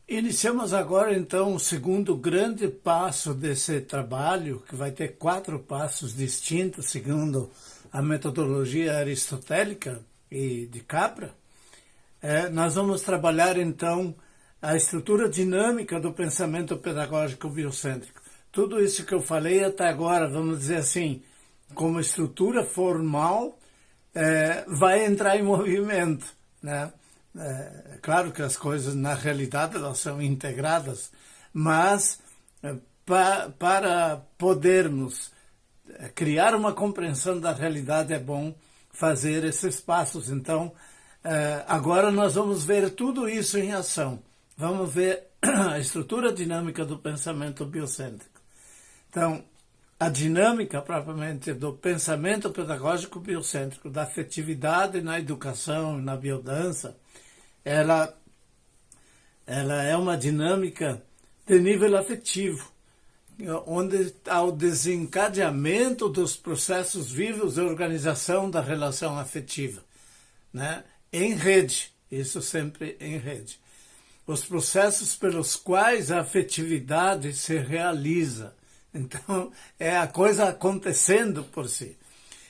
Iniciamos agora, então, o segundo grande passo desse trabalho, que vai ter 4 passos distintos, segundo a metodologia aristotélica e de Capra. Nós vamos trabalhar, então, a estrutura dinâmica do pensamento pedagógico biocêntrico. Tudo isso que eu falei até agora, vamos dizer assim, como estrutura formal, vai entrar em movimento, né? É claro que as coisas, na realidade, elas são integradas, mas para podermos criar uma compreensão da realidade é bom fazer esses passos. Então, agora nós vamos ver tudo isso em ação. Vamos ver a estrutura dinâmica do pensamento biocêntrico. Então, a dinâmica propriamente do pensamento pedagógico biocêntrico, da afetividade na educação, na biodança, ela é uma dinâmica de nível afetivo, onde há o desencadeamento dos processos vivos de organização da relação afetiva, né? Em rede, isso sempre em rede. Os processos pelos quais a afetividade se realiza. Então, é a coisa acontecendo por si.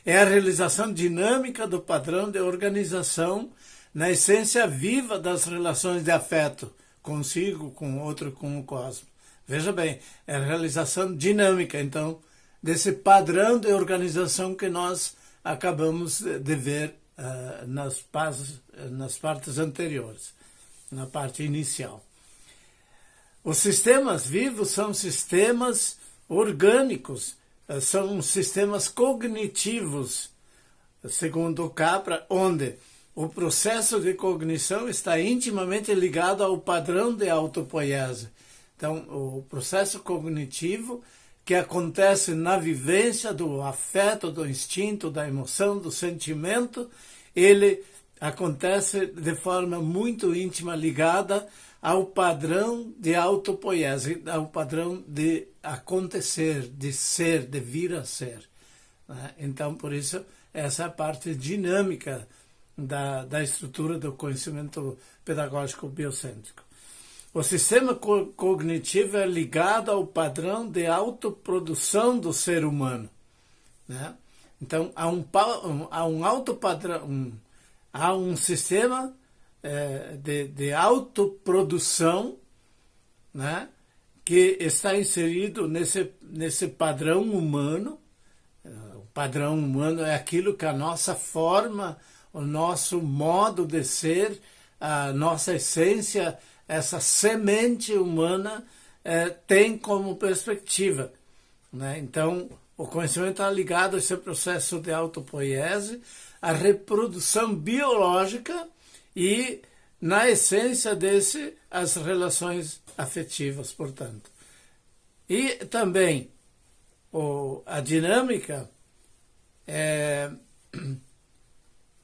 É a realização dinâmica do padrão de organização na essência viva das relações de afeto, consigo, com o outro, com o cosmos. Veja bem, é a realização dinâmica, então, desse padrão de organização que nós acabamos de ver nas partes anteriores, na parte inicial. Os sistemas vivos são sistemas orgânicos, são sistemas cognitivos, segundo o Capra, onde o processo de cognição está intimamente ligado ao padrão de autopoiese. Então, o processo cognitivo que acontece na vivência do afeto, do instinto, da emoção, do sentimento, ele acontece de forma muito íntima ligada ao padrão de autopoiese, ao padrão de acontecer, de ser, de vir a ser. Então, por isso, essa é a parte dinâmica da estrutura do conhecimento pedagógico biocêntrico. O sistema cognitivo é ligado ao padrão de autoprodução do ser humano, né? Então, há um alto padrão, há um sistema de autoprodução, né, que está inserido nesse padrão humano. O padrão humano é aquilo que a nossa forma, o nosso modo de ser, a nossa essência, essa semente humana tem como perspectiva, né? Então, o conhecimento está ligado a esse processo de autopoiese, a reprodução biológica e, na essência as relações afetivas, portanto. E também a dinâmica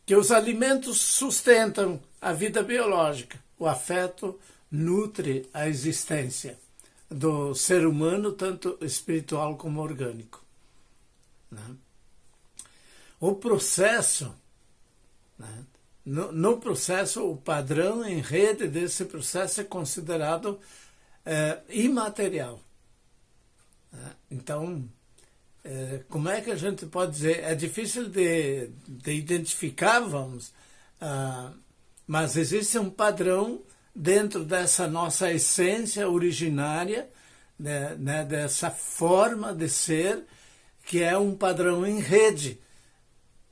que os alimentos sustentam a vida biológica. O afeto nutre a existência do ser humano, tanto espiritual como orgânico, né? O processo, né? No processo, o padrão em rede desse processo é considerado imaterial, né? Então, como é que a gente pode dizer? É difícil de identificar, mas existe um padrão dentro dessa nossa essência originária, né, dessa forma de ser, que é um padrão em rede,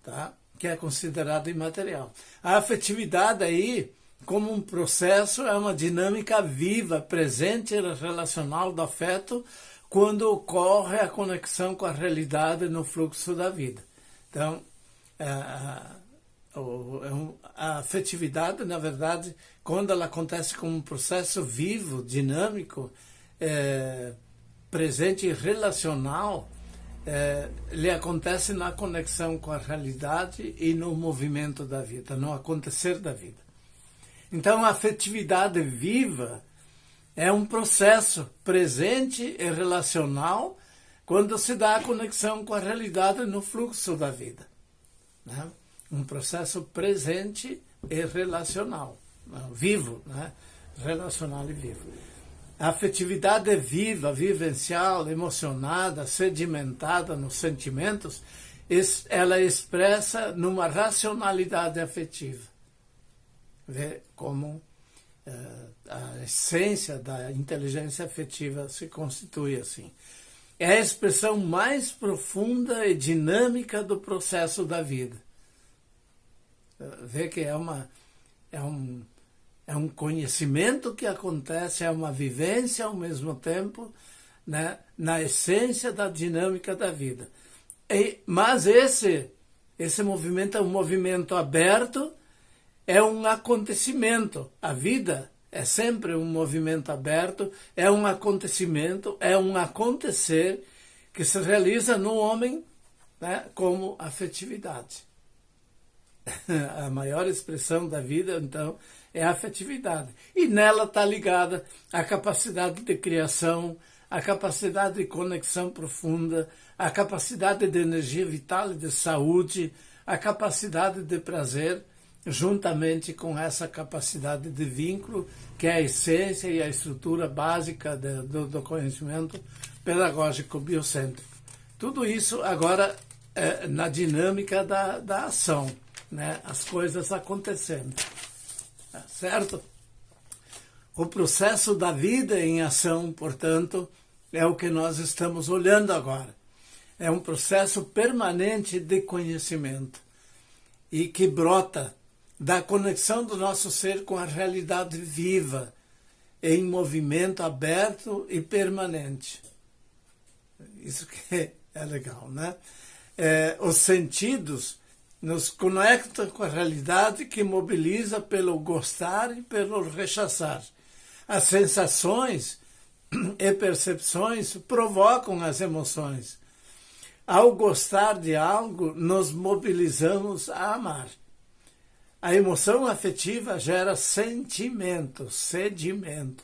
tá? Que é considerado imaterial. A afetividade aí, como um processo, é uma dinâmica viva, presente e relacional do afeto, quando ocorre a conexão com a realidade no fluxo da vida. Então, a afetividade, na verdade, quando ela acontece como um processo vivo, dinâmico, presente e relacional, ele acontece na conexão com a realidade e no movimento da vida, no acontecer da vida. Então, a afetividade viva é um processo presente e relacional quando se dá a conexão com a realidade no fluxo da vida, né? Um processo presente e relacional, vivo, né? relacional e vivo. A afetividade é viva, vivencial, emocionada, sedimentada nos sentimentos, ela é expressa numa racionalidade afetiva. Vê como a essência da inteligência afetiva se constitui assim. É a expressão mais profunda e dinâmica do processo da vida. Vê que é um conhecimento que acontece, é uma vivência ao mesmo tempo, né, na essência da dinâmica da vida. Mas esse movimento é um movimento aberto, é um acontecimento. A vida é sempre um movimento aberto, é um acontecimento, é um acontecer que se realiza no homem, né, como afetividade. A maior expressão da vida, então, é a afetividade. E nela está ligada a capacidade de criação, a capacidade de conexão profunda, a capacidade de energia vital e de saúde, a capacidade de prazer, juntamente com essa capacidade de vínculo, que é a essência e a estrutura básica do conhecimento pedagógico biocêntrico. Tudo isso agora na dinâmica da ação, né? As coisas acontecendo. Certo? O processo da vida em ação, portanto, é o que nós estamos olhando agora. É um processo permanente de conhecimento e que brota da conexão do nosso ser com a realidade viva, em movimento aberto e permanente. Isso que é legal, né? Os sentidos nos conectam com a realidade que mobiliza pelo gostar e pelo rechaçar. As sensações e percepções provocam as emoções. Ao gostar de algo, nos mobilizamos a amar. A emoção afetiva gera sentimento, sedimento.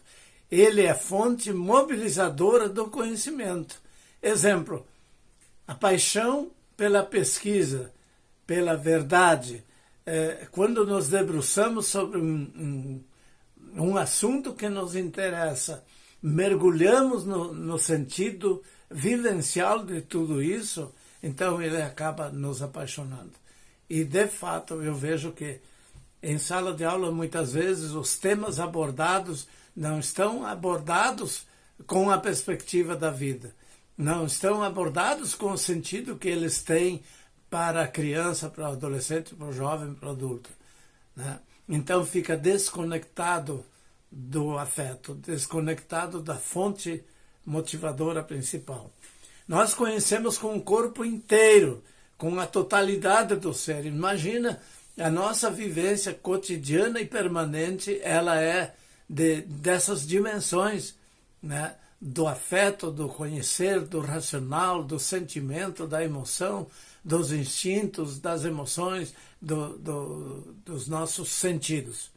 Ele é fonte mobilizadora do conhecimento. Exemplo, a paixão pela pesquisa, pela verdade. Quando nos debruçamos sobre um assunto que nos interessa, mergulhamos no sentido vivencial de tudo isso, então ele acaba nos apaixonando. E, de fato, eu vejo que em sala de aula, muitas vezes, os temas abordados não estão abordados com a perspectiva da vida, não estão abordados com o sentido que eles têm para a criança, para o adolescente, para o jovem, para o adulto, né? Então fica desconectado do afeto, desconectado da fonte motivadora principal. Nós conhecemos com o corpo inteiro, com a totalidade do ser. Imagina, a nossa vivência cotidiana e permanente, ela é dessas dimensões, né? Do afeto, do conhecer, do racional, do sentimento, da emoção, dos instintos, das emoções, dos nossos sentidos.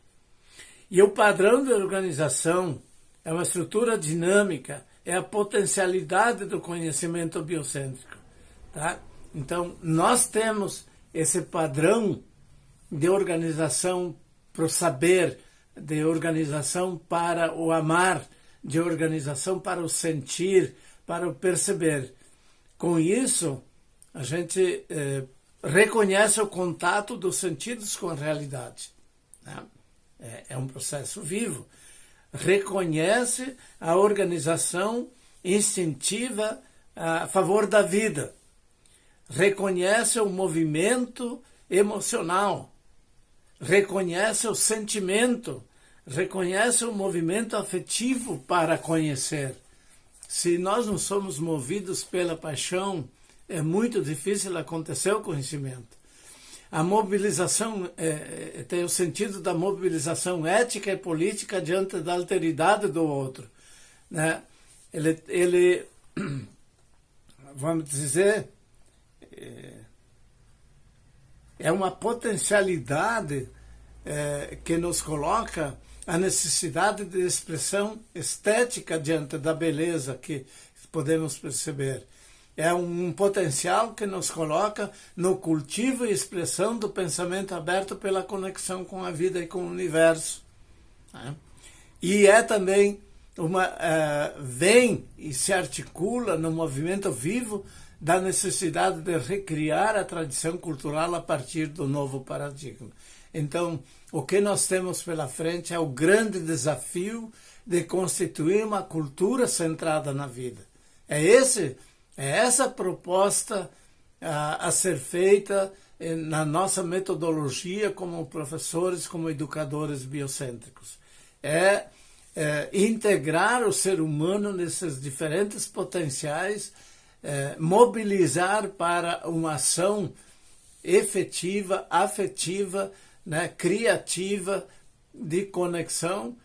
E o padrão de organização é uma estrutura dinâmica, é a potencialidade do conhecimento biocêntrico. Tá? Então, nós temos esse padrão de organização para o saber, de organização para o amar, de organização para o sentir, para o perceber. Com isso, a gente reconhece o contato dos sentidos com a realidade. Né? É um processo vivo. Reconhece a organização instintiva a favor da vida. Reconhece o movimento emocional. Reconhece o sentimento. Reconhece o movimento afetivo para conhecer. Se nós não somos movidos pela paixão, é muito difícil acontecer o conhecimento. A mobilização tem o sentido da mobilização ética e política diante da alteridade do outro. Né? Ele vamos dizer, é uma potencialidade que nos coloca a necessidade de expressão estética diante da beleza que podemos perceber. É um potencial que nos coloca no cultivo e expressão do pensamento aberto pela conexão com a vida e com o universo. Né? E é também vem e se articula no movimento vivo da necessidade de recriar a tradição cultural a partir do novo paradigma. Então, o que nós temos pela frente é o grande desafio de constituir uma cultura centrada na vida. É essa proposta a ser feita na nossa metodologia como professores, como educadores biocêntricos. Integrar o ser humano nesses diferentes potenciais, mobilizar para uma ação efetiva, afetiva, né, criativa, de conexão,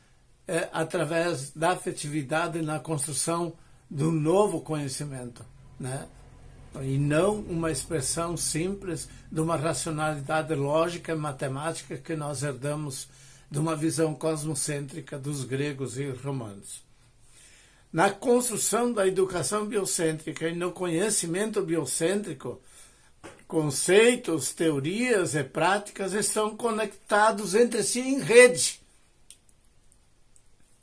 através da afetividade na construção do novo conhecimento, né? E não uma expressão simples de uma racionalidade lógica e matemática que nós herdamos de uma visão cosmocêntrica dos gregos e romanos. Na construção da educação biocêntrica e no conhecimento biocêntrico, conceitos, teorias e práticas estão conectados entre si em rede,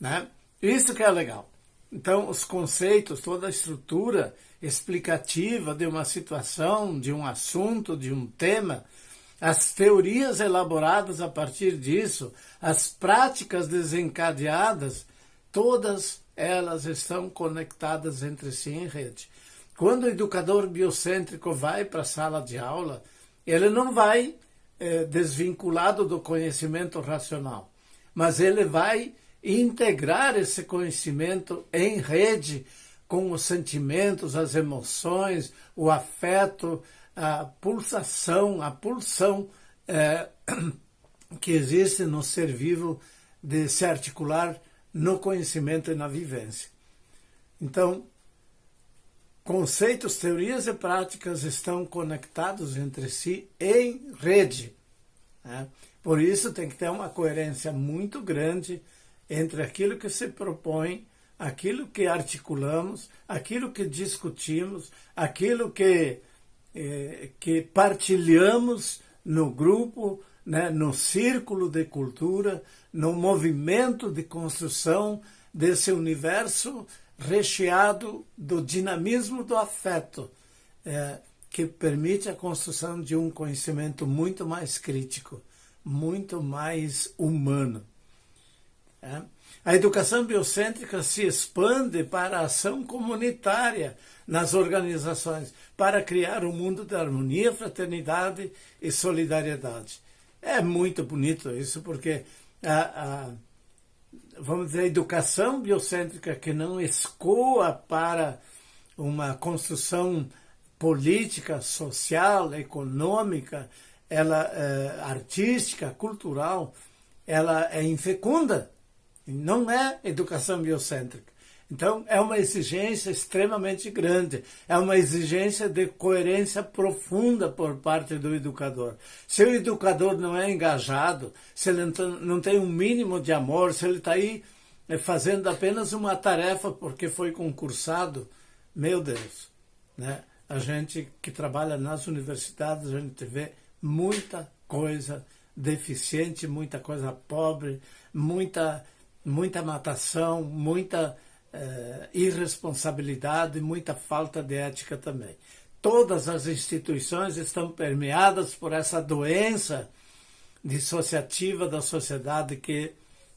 né? Isso que é legal. Então, os conceitos, toda a estrutura explicativa de uma situação, de um assunto, de um tema, as teorias elaboradas a partir disso, as práticas desencadeadas, todas elas estão conectadas entre si em rede. Quando o educador biocêntrico vai para a sala de aula, ele não vai desvinculado do conhecimento racional, mas ele vai integrar esse conhecimento em rede com os sentimentos, as emoções, o afeto, a pulsão que existe no ser vivo de se articular no conhecimento e na vivência. Então, conceitos, teorias e práticas estão conectados entre si em rede, né? Por isso tem que ter uma coerência muito grande entre aquilo que se propõe, aquilo que articulamos, aquilo que discutimos, aquilo que partilhamos no grupo, né, no círculo de cultura, no movimento de construção desse universo recheado do dinamismo do afeto, que permite a construção de um conhecimento muito mais crítico, muito mais humano. A educação biocêntrica se expande para a ação comunitária nas organizações, para criar um mundo de harmonia, fraternidade e solidariedade. É muito bonito isso, porque vamos dizer, a educação biocêntrica que não escoa para uma construção política, social, econômica, artística, cultural, ela é infecunda. Não é educação biocêntrica. Então, é uma exigência extremamente grande, é uma exigência de coerência profunda por parte do educador. Se o educador não é engajado, se ele não tem um mínimo de amor, se ele está aí fazendo apenas uma tarefa porque foi concursado, meu Deus, né? A gente que trabalha nas universidades, a gente vê muita coisa deficiente, muita coisa pobre, muita matação, muita irresponsabilidade, muita falta de ética também. Todas as instituições estão permeadas por essa doença dissociativa da sociedade que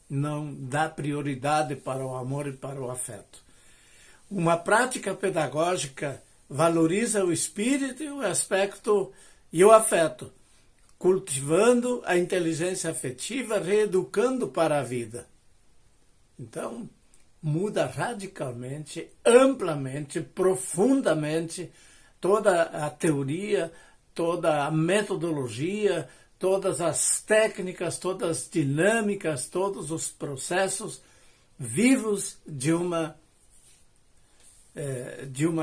não dá prioridade para o amor e para o afeto. Uma prática pedagógica valoriza o espírito e o aspecto e o afeto, cultivando a inteligência afetiva, reeducando para a vida. Então, muda radicalmente, amplamente, profundamente toda a teoria, toda a metodologia, todas as técnicas, todas as dinâmicas, todos os processos vivos de uma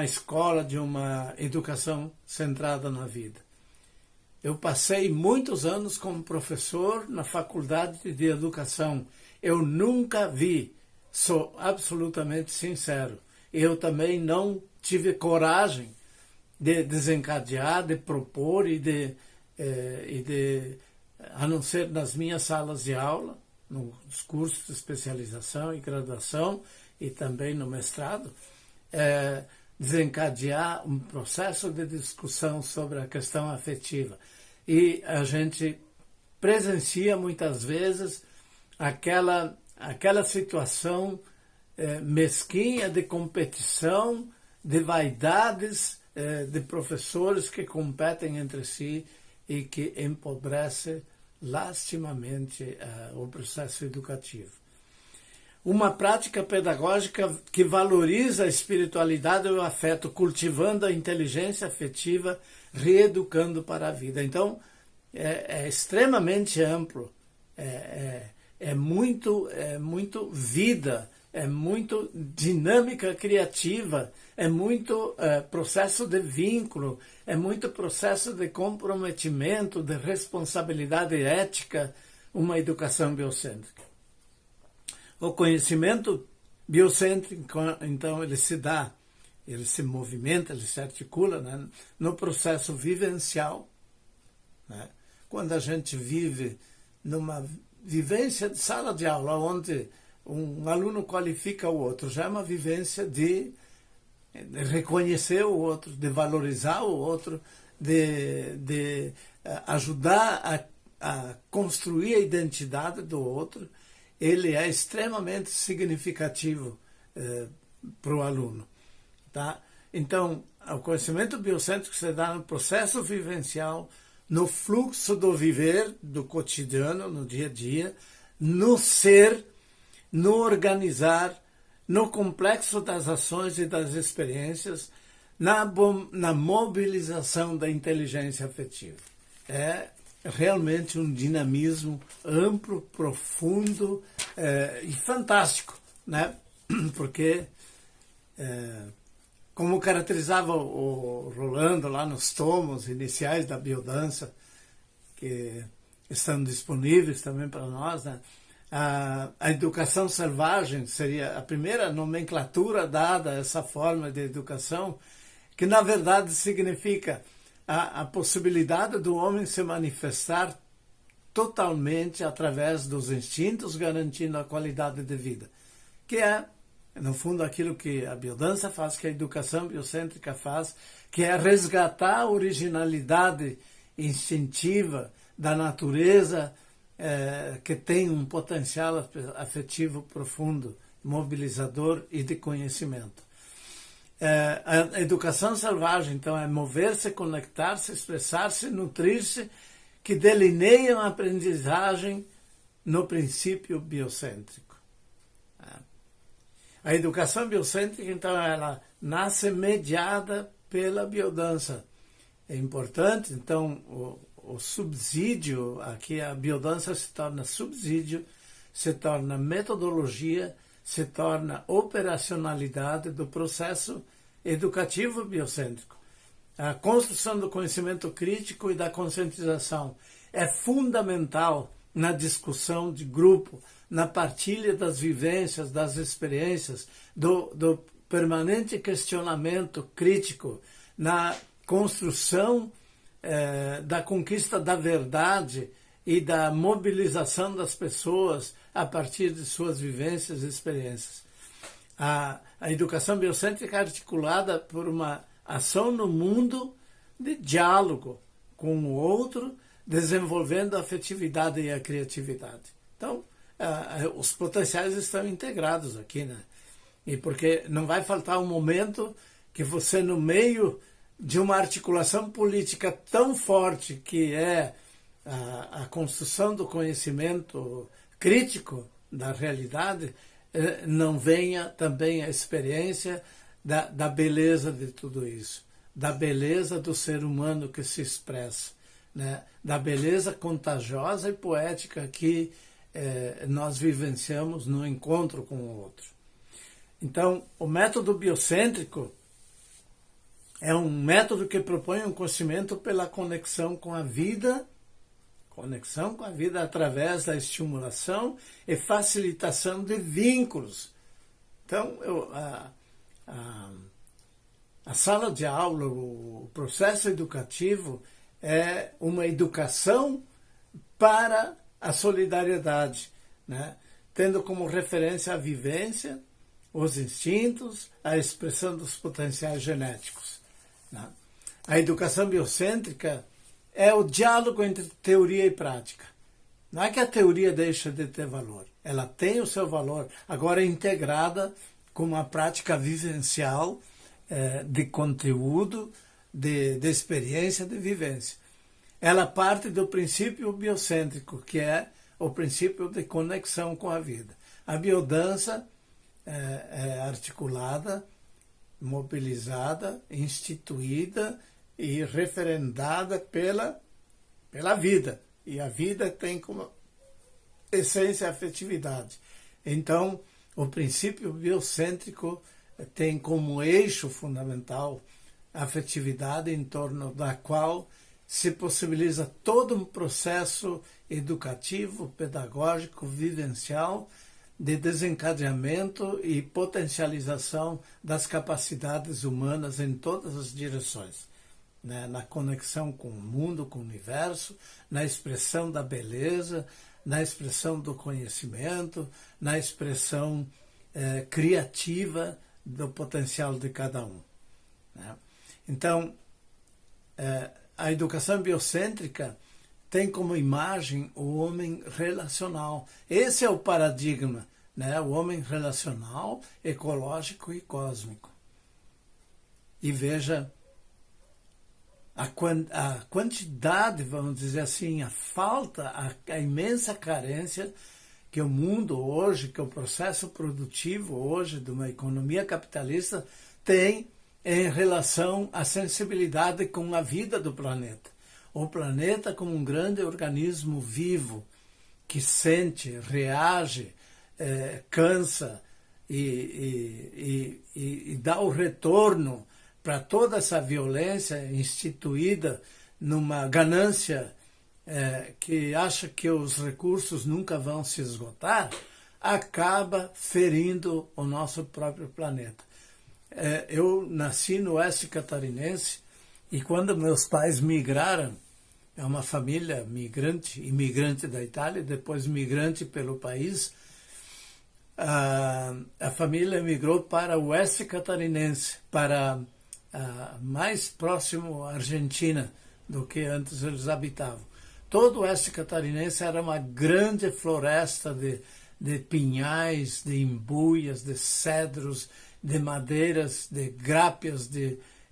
escola, de uma educação centrada na vida. Eu passei muitos anos como professor na Faculdade de Educação. Eu nunca vi, sou absolutamente sincero, eu também não tive coragem de desencadear, de propor a não ser nas minhas salas de aula, nos cursos de especialização e graduação e também no mestrado, desencadear um processo de discussão sobre a questão afetiva. E a gente presencia muitas vezes aquela situação mesquinha de competição, de vaidades de professores que competem entre si e que empobrece lastimamente o processo educativo. Uma prática pedagógica que valoriza a espiritualidade e o afeto, cultivando a inteligência afetiva, reeducando para a vida. Então, é extremamente amplo, é muito vida, é muito dinâmica criativa, é muito processo de vínculo, é muito processo de comprometimento, de responsabilidade ética, uma educação biocêntrica. O conhecimento biocêntrico, então, ele se movimenta, ele se articula, né, no processo vivencial, né? Quando a gente vive numa vivência de sala de aula, onde um aluno qualifica o outro, já é uma vivência de reconhecer o outro, de valorizar o outro, de ajudar a construir a identidade do outro. Ele é extremamente significativo para o aluno. Tá? Então, o conhecimento biocêntrico se dá no processo vivencial, no fluxo do viver, do cotidiano, no dia a dia, no ser, no organizar, no complexo das ações e das experiências, na mobilização da inteligência afetiva. É realmente um dinamismo amplo, profundo e fantástico, né? Porque, como caracterizava o Rolando lá nos tomos iniciais da biodança, que estão disponíveis também para nós, né? A educação selvagem seria a primeira nomenclatura dada a essa forma de educação, que na verdade significa a possibilidade do homem se manifestar totalmente através dos instintos, garantindo a qualidade de vida, que é, no fundo, aquilo que a biodança faz, que a educação biocêntrica faz, que é resgatar a originalidade instintiva da natureza, que tem um potencial afetivo profundo, mobilizador e de conhecimento. A educação selvagem, então, é mover-se, conectar-se, expressar-se, nutrir-se, que delineiam a aprendizagem no princípio biocêntrico. A educação biocêntrica, então, ela nasce mediada pela biodança. É importante, então, o subsídio, aqui a biodança se torna subsídio, se torna metodologia, se torna operacionalidade do processo educativo biocêntrico. A construção do conhecimento crítico e da conscientização é fundamental na discussão de grupo, na partilha das vivências, das experiências, do permanente questionamento crítico, na construção da conquista da verdade e da mobilização das pessoas a partir de suas vivências e experiências. A educação biocêntrica é articulada por uma ação no mundo de diálogo com o outro, desenvolvendo a afetividade e a criatividade. Então, os potenciais estão integrados aqui, né? E porque não vai faltar um momento que você, no meio de uma articulação política tão forte que é a construção do conhecimento crítico da realidade, não venha também a experiência da beleza de tudo isso, da beleza do ser humano que se expressa, né? Da beleza contagiosa e poética que nós vivenciamos no encontro com o outro. Então, o método biocêntrico é um método que propõe um conhecimento pela conexão com a vida através da estimulação e facilitação de vínculos. Então, a sala de aula, o processo educativo é uma educação para a solidariedade, né? Tendo como referência a vivência, os instintos, a expressão dos potenciais genéticos, né? A educação biocêntrica é o diálogo entre teoria e prática. Não é que a teoria deixa de ter valor, ela tem o seu valor, agora é integrada com uma prática vivencial, de conteúdo, de experiência, de vivência. Ela parte do princípio biocêntrico, que é o princípio de conexão com a vida. A biodança é articulada, mobilizada, instituída e referendada pela vida. E a vida tem como essência a afetividade. Então, o princípio biocêntrico tem como eixo fundamental a afetividade, em torno da qual se possibiliza todo um processo educativo, pedagógico, vivencial, de desencadeamento e potencialização das capacidades humanas em todas as direções, né? Na conexão com o mundo, com o universo, na expressão da beleza, na expressão do conhecimento, na expressão criativa do potencial de cada um, né? Então, a educação biocêntrica tem como imagem o homem relacional. Esse é o paradigma, né? O homem relacional, ecológico e cósmico. E veja a quantidade, vamos dizer assim, a falta, a imensa carência que o mundo hoje, que o processo produtivo hoje de uma economia capitalista tem em relação à sensibilidade com a vida do planeta. O planeta como um grande organismo vivo, que sente, reage, cansa e dá o retorno para toda essa violência instituída numa ganância que acha que os recursos nunca vão se esgotar, acaba ferindo o nosso próprio planeta. Eu nasci no oeste catarinense e quando meus pais migraram, é uma família imigrante da Itália, depois migrante pelo país, a família migrou para o oeste catarinense, para mais próximo à Argentina do que antes eles habitavam. Todo o oeste catarinense era uma grande floresta de pinhais, de imbuias, de cedros, de madeiras, de grápeas,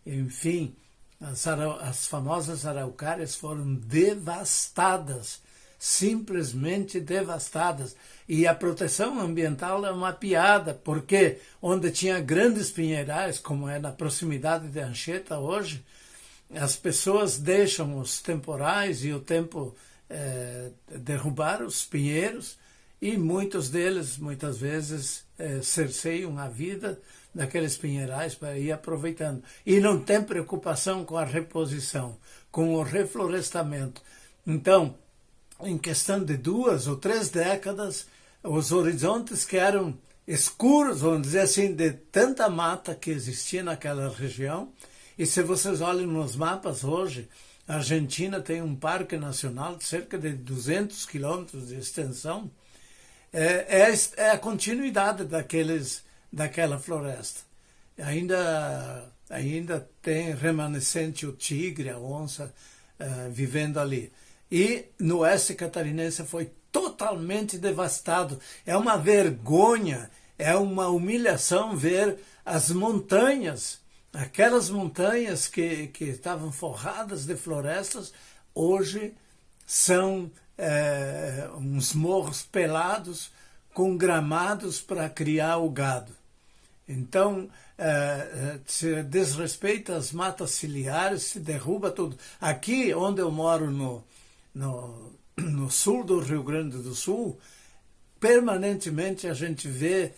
enfim, as famosas araucárias foram devastadas, simplesmente devastadas. E a proteção ambiental é uma piada, porque onde tinha grandes pinheirais, como é na proximidade de Anchieta hoje, as pessoas deixam os temporais e o tempo derrubar os pinheiros, e muitos deles, muitas vezes, cerceiam a vida daqueles pinheirais para ir aproveitando. E não tem preocupação com a reposição, com o reflorestamento. Então, em questão de 2 ou 3 décadas, os horizontes que eram escuros, vamos dizer assim, de tanta mata que existia naquela região. E se vocês olham nos mapas hoje, a Argentina tem um parque nacional de cerca de 200 quilômetros de extensão. É a continuidade daquela floresta. Ainda tem remanescente o tigre, a onça, vivendo ali. E no oeste catarinense foi totalmente devastado. É uma vergonha, é uma humilhação ver as montanhas, aquelas montanhas que estavam forradas de florestas, hoje são uns morros pelados com gramados para criar o gado. Então, se desrespeita as matas ciliares, se derruba tudo. Aqui, onde eu moro, no sul do Rio Grande do Sul, permanentemente a gente vê,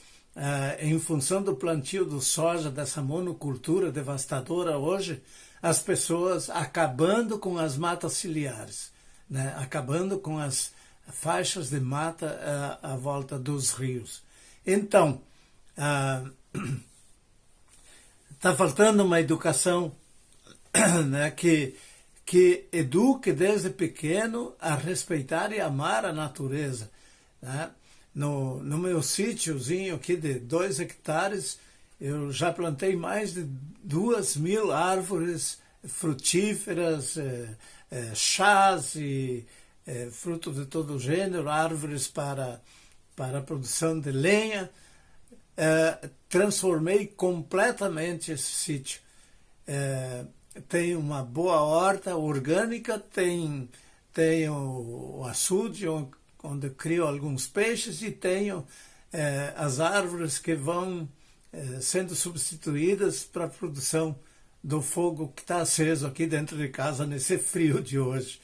em função do plantio do soja, dessa monocultura devastadora hoje, as pessoas acabando com as matas ciliares, né? Acabando com as faixas de mata à volta dos rios. Então, está faltando uma educação, né, que eduque desde pequeno a respeitar e amar a natureza, né? No meu sítiozinho aqui de 2 hectares, eu já plantei mais de 2.000 árvores frutíferas, chás e frutos de todo gênero, árvores para a produção de lenha. Transformei completamente esse sítio. Tem uma boa horta orgânica, tem o açude, onde crio alguns peixes, e tenho as árvores que vão sendo substituídas para a produção do fogo que está aceso aqui dentro de casa nesse frio de hoje,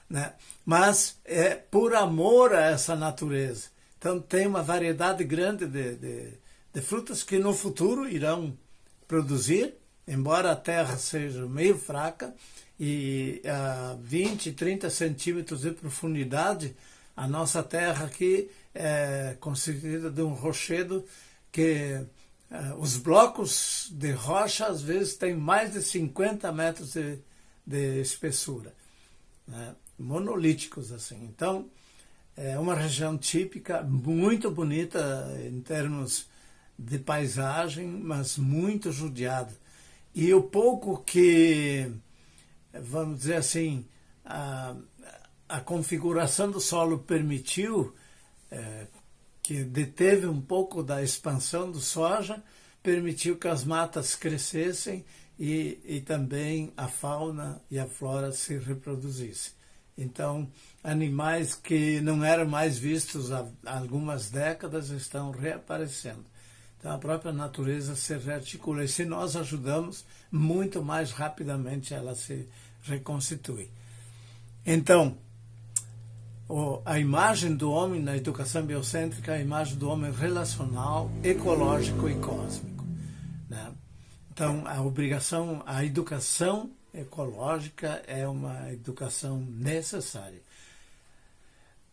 né? Mas é por amor a essa natureza. Então tem uma variedade grande de frutas que no futuro irão produzir, embora a terra seja meio fraca e a 20, 30 centímetros de profundidade. A nossa terra aqui é constituída de um rochedo que os blocos de rocha às vezes têm mais de 50 metros de espessura, né? Monolíticos assim. Então é uma região típica, muito bonita em termos de paisagem, mas muito judiada. E o pouco que, vamos dizer assim, a configuração do solo permitiu, que deteve um pouco da expansão do soja, permitiu que as matas crescessem e também a fauna e a flora se reproduzissem. Então, animais que não eram mais vistos há algumas décadas estão reaparecendo. Então, a própria natureza se rearticula. E se nós ajudamos, muito mais rapidamente ela se reconstitui. Então, a imagem do homem na educação biocêntrica é a imagem do homem relacional, ecológico e cósmico, né? Então, a educação ecológica é uma educação necessária.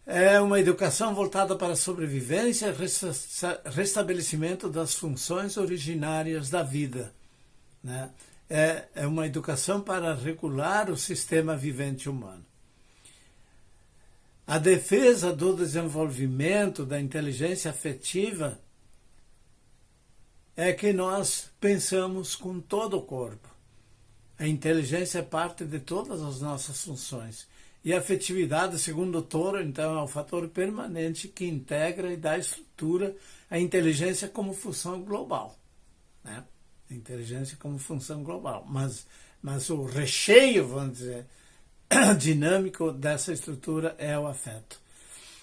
É uma educação voltada para a sobrevivência e restabelecimento das funções originárias da vida, né? É uma educação para regular o sistema vivente humano. A defesa do desenvolvimento da inteligência afetiva é que nós pensamos com todo o corpo. A inteligência é parte de todas as nossas funções. E a afetividade, segundo o Toro, então, é o fator permanente que integra e dá estrutura à inteligência como função global, né? A inteligência como função global. Mas o recheio, vamos dizer, dinâmico dessa estrutura é o afeto.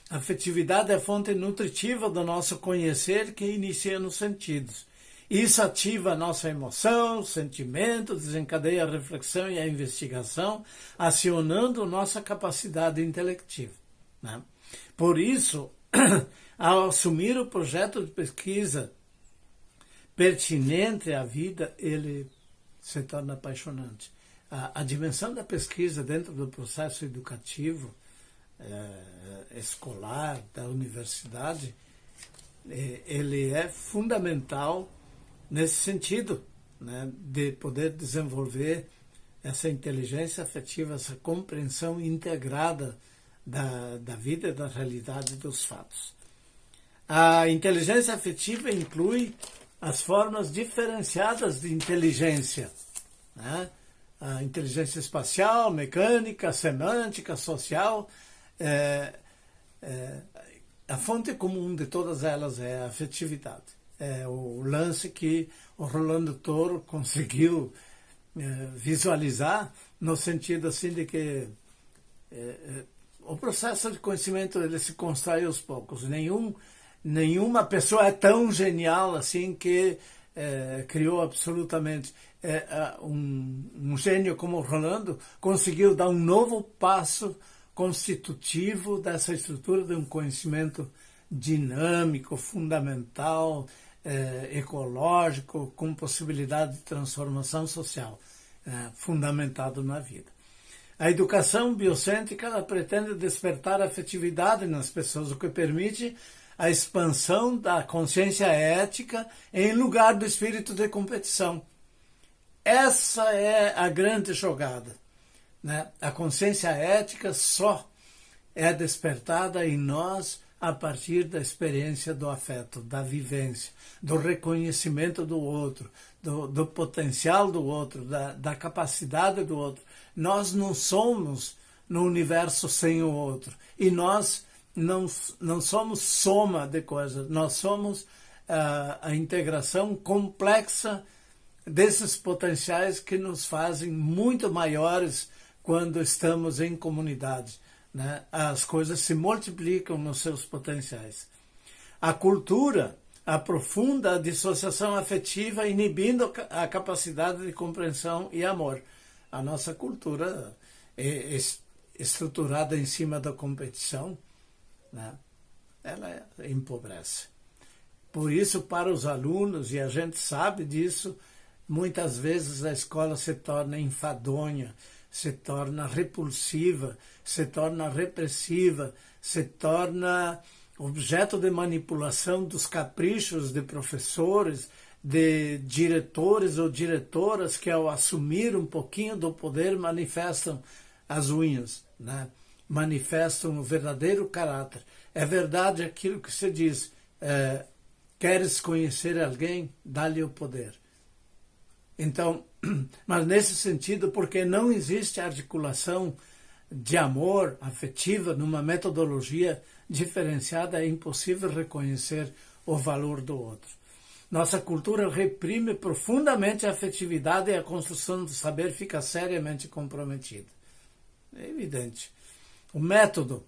A afetividade é a fonte nutritiva do nosso conhecer, que inicia nos sentidos. Isso ativa a nossa emoção, sentimento, desencadeia a reflexão e a investigação, acionando nossa capacidade intelectiva, né? Por isso, ao assumir o projeto de pesquisa pertinente à vida, ele se torna apaixonante. A dimensão da pesquisa dentro do processo educativo, escolar, da universidade, ele é fundamental nesse sentido, né, de poder desenvolver essa inteligência afetiva, essa compreensão integrada da vida e da realidade dos fatos. A inteligência afetiva inclui as formas diferenciadas de inteligência, né? A inteligência espacial, mecânica, semântica, social. A fonte comum de todas elas é a afetividade. É o lance que o Rolando Toro conseguiu visualizar, no sentido assim de que o processo de conhecimento ele se constrói aos poucos. Nenhuma pessoa é tão genial assim que criou absolutamente. Um gênio como o Rolando conseguiu dar um novo passo constitutivo dessa estrutura de um conhecimento dinâmico, fundamental, ecológico, com possibilidade de transformação social, fundamentado na vida. A educação biocêntrica ela pretende despertar a afetividade nas pessoas, o que permite a expansão da consciência ética em lugar do espírito de competição. Essa é a grande jogada, né? A consciência ética só é despertada em nós a partir da experiência do afeto, da vivência, do reconhecimento do outro, do potencial do outro, da capacidade do outro. Nós não somos no universo sem o outro. E nós não somos soma de coisas, nós somos a integração complexa desses potenciais que nos fazem muito maiores quando estamos em comunidade, né? As coisas se multiplicam nos seus potenciais. A cultura aprofunda a dissociação afetiva, inibindo a capacidade de compreensão e amor. A nossa cultura é estruturada em cima da competição, né? Ela empobrece. Por isso, para os alunos, e a gente sabe disso, muitas vezes a escola se torna enfadonha, se torna repulsiva, se torna repressiva, se torna objeto de manipulação dos caprichos de professores, de diretores ou diretoras que, ao assumir um pouquinho do poder, manifestam as unhas, né? Manifestam o verdadeiro caráter. É verdade aquilo que se diz, queres conhecer alguém? Dá-lhe o poder. Então, mas nesse sentido, porque não existe articulação de amor afetiva numa metodologia diferenciada, é impossível reconhecer o valor do outro. Nossa cultura reprime profundamente a afetividade e a construção do saber fica seriamente comprometida. É evidente. O método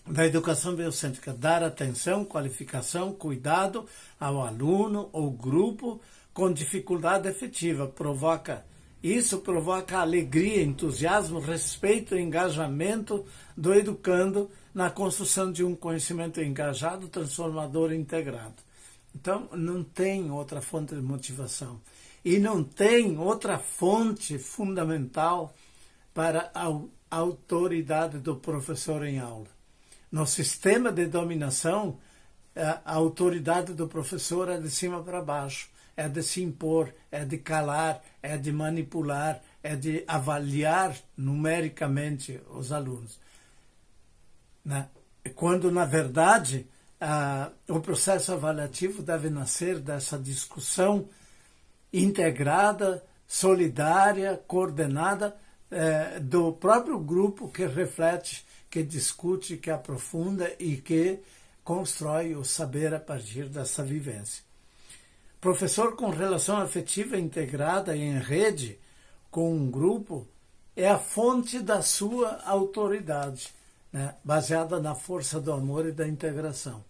da educação biocêntrica, dar atenção, qualificação, cuidado ao aluno ou grupo com dificuldade afetiva, provoca alegria, entusiasmo, respeito e engajamento do educando na construção de um conhecimento engajado, transformador e integrado. Então, não tem outra fonte de motivação. E não tem outra fonte fundamental para a autoridade do professor em aula. No sistema de dominação, a autoridade do professor é de cima para baixo, é de se impor, é de calar, é de manipular, é de avaliar numericamente os alunos, né? Quando, na verdade, o processo avaliativo deve nascer dessa discussão integrada, solidária, coordenada, do próprio grupo que reflete, que discute, que aprofunda e que constrói o saber a partir dessa vivência. Professor com relação afetiva integrada e em rede com um grupo é a fonte da sua autoridade, né? Baseada na força do amor e da integração.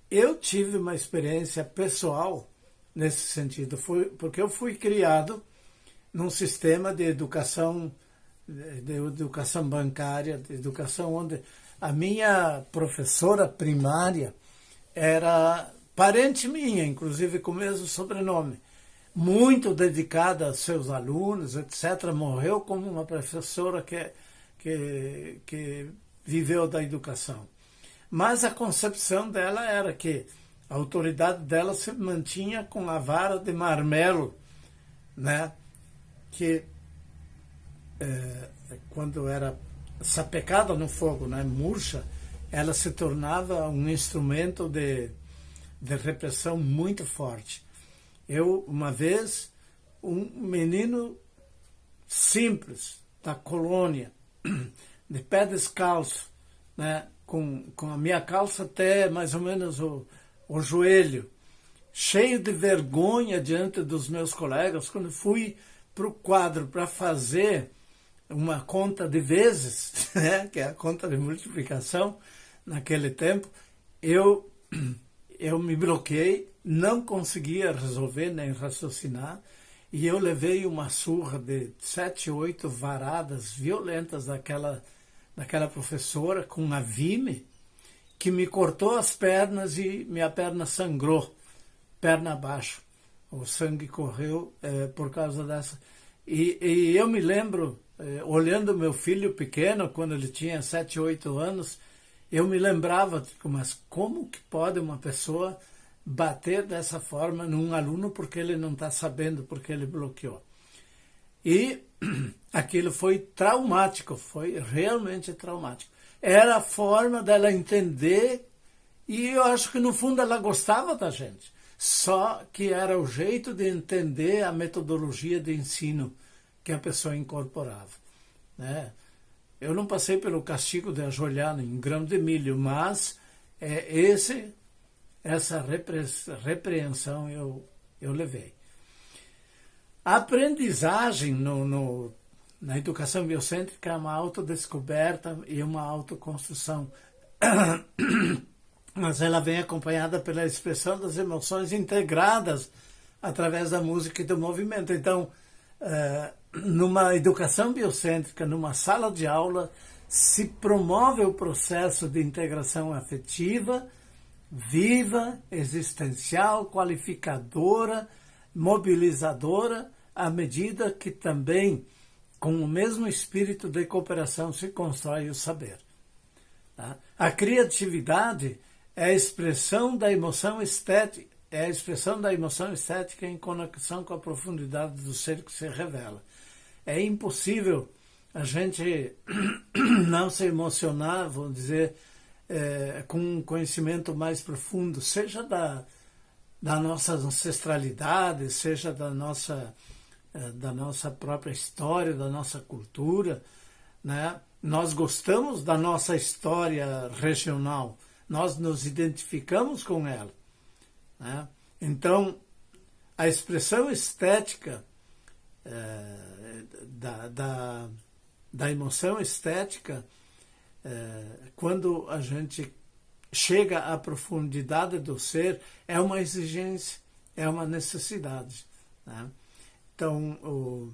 Eu tive uma experiência pessoal nesse sentido, porque eu fui criado num sistema de educação bancária, de educação onde a minha professora primária era parente minha, inclusive com o mesmo sobrenome, muito dedicada aos seus alunos, etc. Morreu como uma professora que viveu da educação. Mas a concepção dela era que a autoridade dela se mantinha com a vara de marmelo, né? Que quando era sapecada no fogo, né, murcha, ela se tornava um instrumento de repressão muito forte. Eu, uma vez, um menino simples, da colônia, de pé descalço, né, com a minha calça até mais ou menos o joelho, cheio de vergonha diante dos meus colegas, quando fui para o quadro para fazer uma conta de vezes, né, que é a conta de multiplicação, naquele tempo, eu me bloqueei, não conseguia resolver nem raciocinar, e eu levei uma surra de 7, 8 varadas violentas daquela professora com a vime, que me cortou as pernas e minha perna sangrou, perna abaixo. O sangue correu por causa dessa. E eu me lembro, olhando meu filho pequeno, quando ele tinha 7, 8 anos, eu me lembrava, mas como que pode uma pessoa bater dessa forma num aluno porque ele não está sabendo, porque ele bloqueou? E aquilo foi traumático, foi realmente traumático. era a forma dela entender, e eu acho que no fundo ela gostava da gente. Só que era o jeito de entender a metodologia de ensino que a pessoa incorporava, né? Eu não passei pelo castigo de ajoelhar em grão de milho, mas essa repreensão eu levei. A aprendizagem na educação biocêntrica é uma autodescoberta e uma autoconstrução. Mas ela vem acompanhada pela expressão das emoções integradas através da música e do movimento. Então, numa educação biocêntrica, numa sala de aula, se promove o processo de integração afetiva, viva, existencial, qualificadora, mobilizadora, à medida que também, com o mesmo espírito de cooperação, se constrói o saber. Tá? A criatividade é a expressão da emoção estética, em conexão com a profundidade do ser que se revela. É impossível a gente não se emocionar, vou dizer, com um conhecimento mais profundo, seja da nossa ancestralidade, seja da nossa própria história, da nossa cultura, né? Nós gostamos da nossa história regional, nós nos identificamos com ela, né? Então, a expressão estética da emoção estética, quando a gente chega à profundidade do ser, é uma exigência, é uma necessidade, né? Então,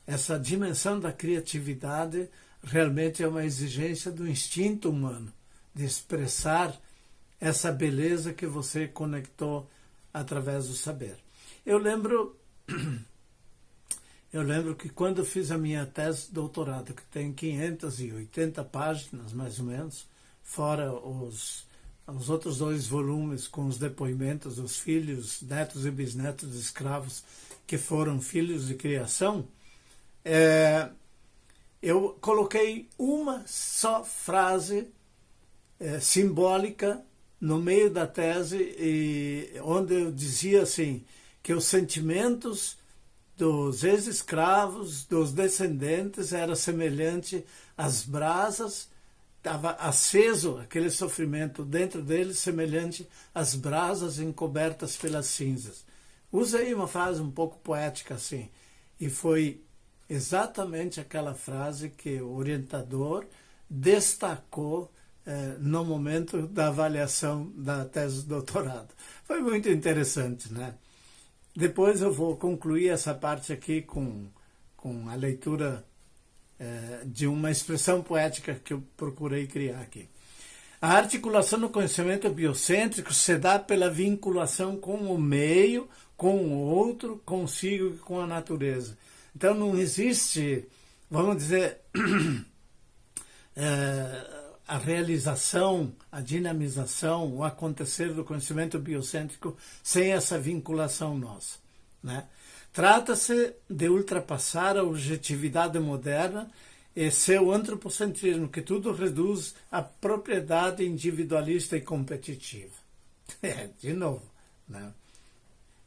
essa dimensão da criatividade realmente é uma exigência do instinto humano, de expressar essa beleza que você conectou através do saber. Eu lembro que quando fiz a minha tese de doutorado, que tem 580 páginas, mais ou menos, fora os outros 2 volumes com os depoimentos dos filhos, netos e bisnetos de escravos que foram filhos de criação, eu coloquei uma só frase simbólica no meio da tese, onde eu dizia assim, que os sentimentos dos ex-escravos, dos descendentes, era semelhante às brasas, estava aceso aquele sofrimento dentro deles, semelhante às brasas encobertas pelas cinzas. Usei uma frase um pouco poética assim, e foi exatamente aquela frase que o orientador destacou no momento da avaliação da tese de doutorado. Foi muito interessante, né? Depois eu vou concluir essa parte aqui com a leitura de uma expressão poética que eu procurei criar aqui. A articulação no conhecimento biocêntrico se dá pela vinculação com o meio, com o outro, consigo e com a natureza. Então não existe, vamos dizer, a realização, a dinamização, o acontecer do conhecimento biocêntrico sem essa vinculação nossa, né? Trata-se de ultrapassar a objetividade moderna e seu antropocentrismo, que tudo reduz à propriedade individualista e competitiva. De novo, né?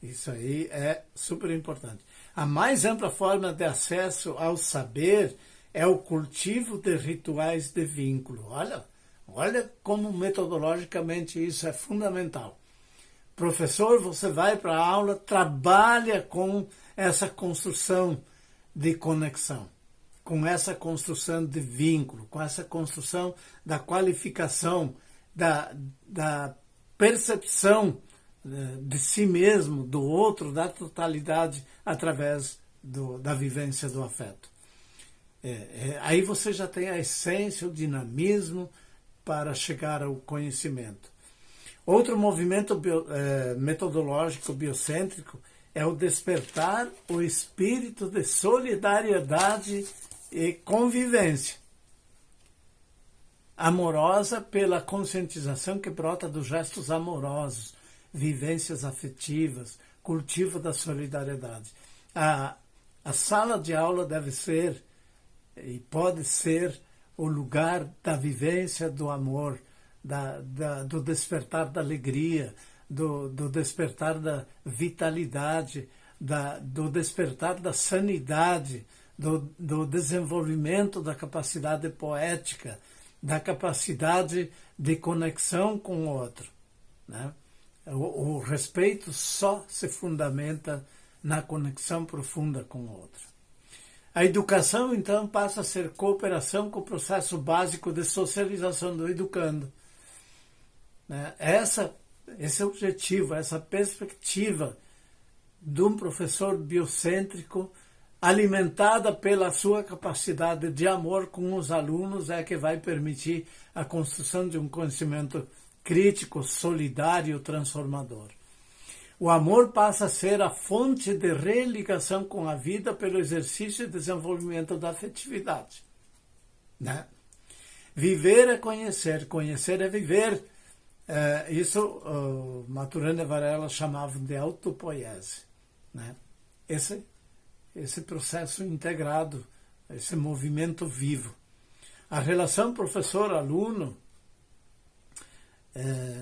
Isso aí é super importante. A mais ampla forma de acesso ao saber é o cultivo de rituais de vínculo. Olha como metodologicamente isso é fundamental. Professor, você vai para a aula, trabalha com essa construção de conexão, com essa construção de vínculo, com essa construção da qualificação, da percepção de si mesmo, do outro, da totalidade, através da vivência do afeto. Aí você já tem a essência, o dinamismo para chegar ao conhecimento. Outro movimento metodológico biocêntrico é o despertar o espírito de solidariedade e convivência amorosa pela conscientização que brota dos gestos amorosos, vivências afetivas, cultivo da solidariedade. A sala de aula deve ser e pode ser o lugar da vivência do amor, do despertar da alegria, do despertar da vitalidade, do despertar da sanidade, do desenvolvimento da capacidade poética, da capacidade de conexão com o outro, né? O respeito só se fundamenta na conexão profunda com o outro. A educação, então, passa a ser cooperação com o processo básico de socialização do educando, né? Esse é o objetivo, essa perspectiva de um professor biocêntrico, alimentada pela sua capacidade de amor com os alunos, é que vai permitir a construção de um conhecimento crítico, solidário, transformador. O amor passa a ser a fonte de religação com a vida pelo exercício e desenvolvimento da afetividade, né? Viver é conhecer, conhecer é viver. Isso Maturana e Varela chamavam de autopoiese, né? Esse processo integrado, esse movimento vivo. A relação professor-aluno,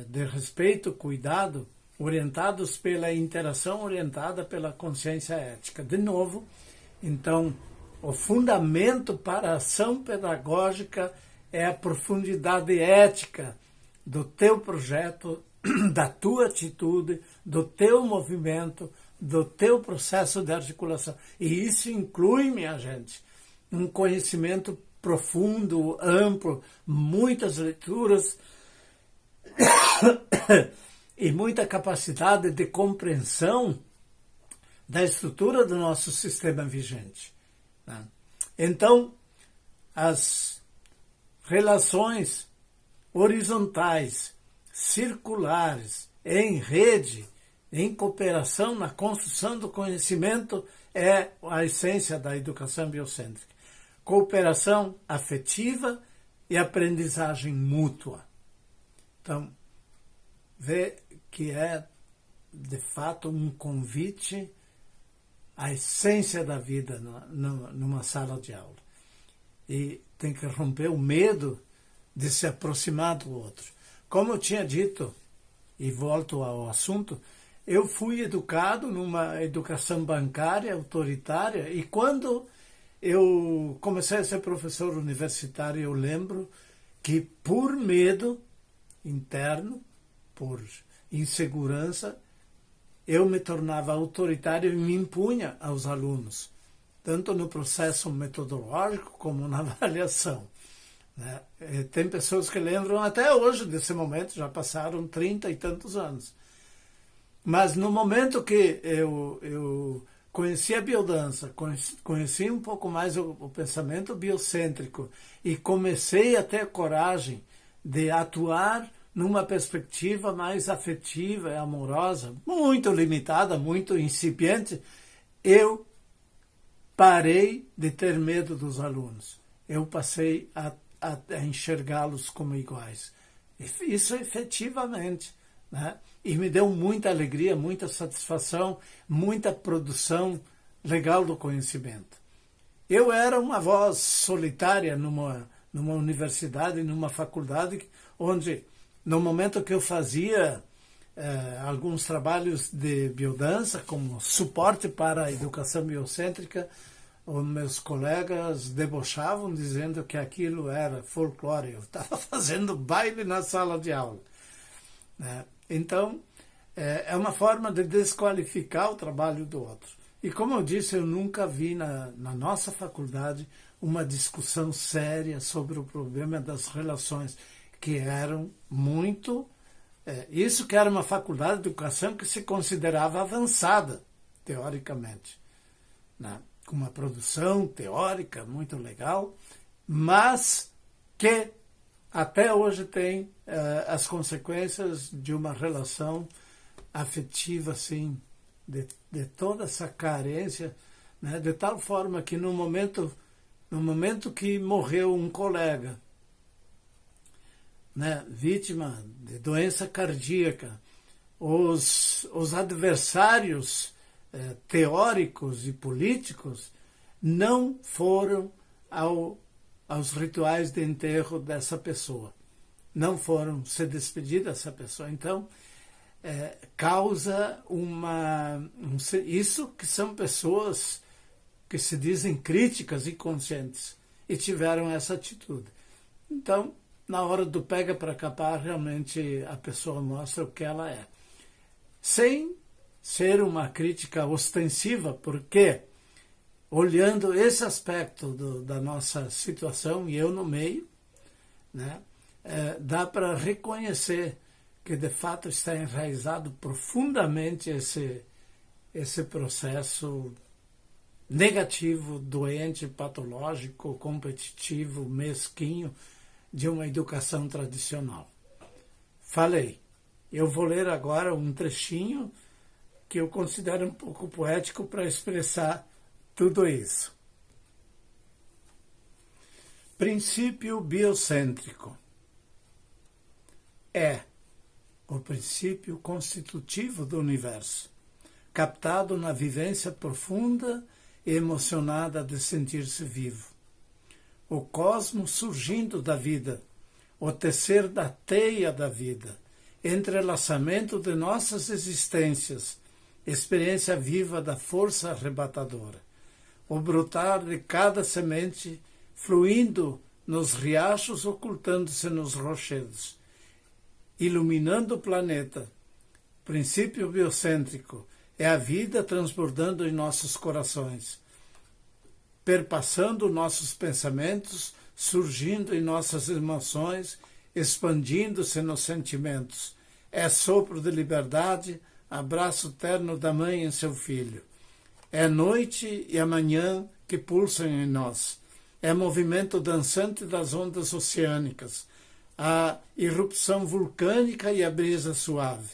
de respeito, cuidado, orientados pela interação orientada pela consciência ética. De novo, então, o fundamento para a ação pedagógica é a profundidade ética do teu projeto, da tua atitude, do teu movimento, do teu processo de articulação. E isso inclui, minha gente, um conhecimento profundo, amplo, muitas leituras e muita capacidade de compreensão da estrutura do nosso sistema vigente, né? Então, as relações horizontais, circulares, em rede, em cooperação na construção do conhecimento é a essência da educação biocêntrica. Cooperação afetiva e aprendizagem mútua. Então, vê que é, de fato, um convite à essência da vida numa sala de aula. E tem que romper o medo de se aproximar do outro. Como eu tinha dito, e volto ao assunto, eu fui educado numa educação bancária, autoritária, e quando eu comecei a ser professor universitário, eu lembro que por medo interno, por insegurança, eu me tornava autoritário e me impunha aos alunos, tanto no processo metodológico como na avaliação, né? Tem pessoas que lembram até hoje desse momento, já passaram 30 e tantos anos. Mas no momento que eu conheci a biodança, conheci um pouco mais o pensamento biocêntrico e comecei a ter coragem de atuar numa perspectiva mais afetiva e amorosa, muito limitada, muito incipiente, eu parei de ter medo dos alunos. Eu passei a enxergá-los como iguais. Isso efetivamente, né? E me deu muita alegria, muita satisfação, muita produção legal do conhecimento. Eu era uma voz solitária numa universidade, numa faculdade, onde, no momento que eu fazia alguns trabalhos de biodança, como suporte para a educação biocêntrica, os meus colegas debochavam, dizendo que aquilo era folclore. Eu estava fazendo baile na sala de aula, né? Então, é uma forma de desqualificar o trabalho do outro. E como eu disse, eu nunca vi na nossa faculdade uma discussão séria sobre o problema das relações, que eram muito... isso que era uma faculdade de educação que se considerava avançada, teoricamente, né? Com uma produção teórica muito legal, mas que até hoje tem as consequências de uma relação afetiva, assim, de toda essa carência, né? De tal forma que no momento que morreu um colega, né, vítima de doença cardíaca, os adversários teóricos e políticos não foram ao aos rituais de enterro dessa pessoa. Não foram se despedir dessa pessoa. Então, causa isso que são pessoas que se dizem críticas e conscientes e tiveram essa atitude. Então, na hora do pega para capar, realmente a pessoa mostra o que ela é. Sem ser uma crítica ostensiva, porque olhando esse aspecto da nossa situação, e eu no meio, né, dá para reconhecer que de fato está enraizado profundamente esse processo negativo, doente, patológico, competitivo, mesquinho de uma educação tradicional. Falei. Eu vou ler agora um trechinho que eu considero um pouco poético para expressar tudo isso. Princípio biocêntrico. É o princípio constitutivo do universo, captado na vivência profunda e emocionada de sentir-se vivo. O cosmos surgindo da vida, o tecer da teia da vida, entrelaçamento de nossas existências, experiência viva da força arrebatadora, o brotar de cada semente fluindo nos riachos, ocultando-se nos rochedos, iluminando o planeta. Princípio biocêntrico é a vida transbordando em nossos corações, perpassando nossos pensamentos, surgindo em nossas emoções, expandindo-se nos sentimentos. É sopro de liberdade, abraço terno da mãe em seu filho. É noite e a manhã que pulsam em nós. É movimento dançante das ondas oceânicas, a irrupção vulcânica e a brisa suave.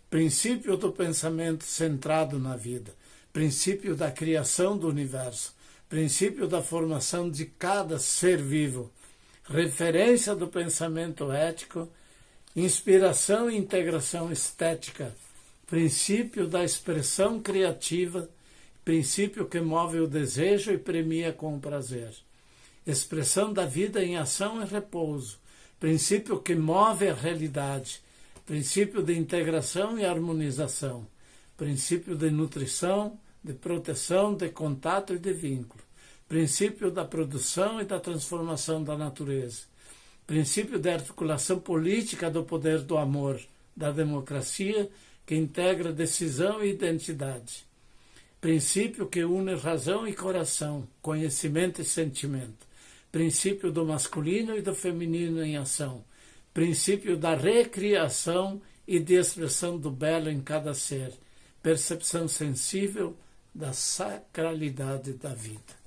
Princípio do pensamento centrado na vida. Princípio da criação do universo. Princípio da formação de cada ser vivo. Referência do pensamento ético. Inspiração e integração estética. Princípio da expressão criativa. Princípio que move o desejo e premia com o prazer. Expressão da vida em ação e repouso. Princípio que move a realidade. Princípio de integração e harmonização. Princípio de nutrição, de proteção, de contato e de vínculo. Princípio da produção e da transformação da natureza. Princípio de articulação política do poder do amor, da democracia, que integra decisão e identidade. Princípio que une razão e coração, conhecimento e sentimento. Princípio do masculino e do feminino em ação. Princípio da recriação e de expressão do belo em cada ser. Percepção sensível da sacralidade da vida.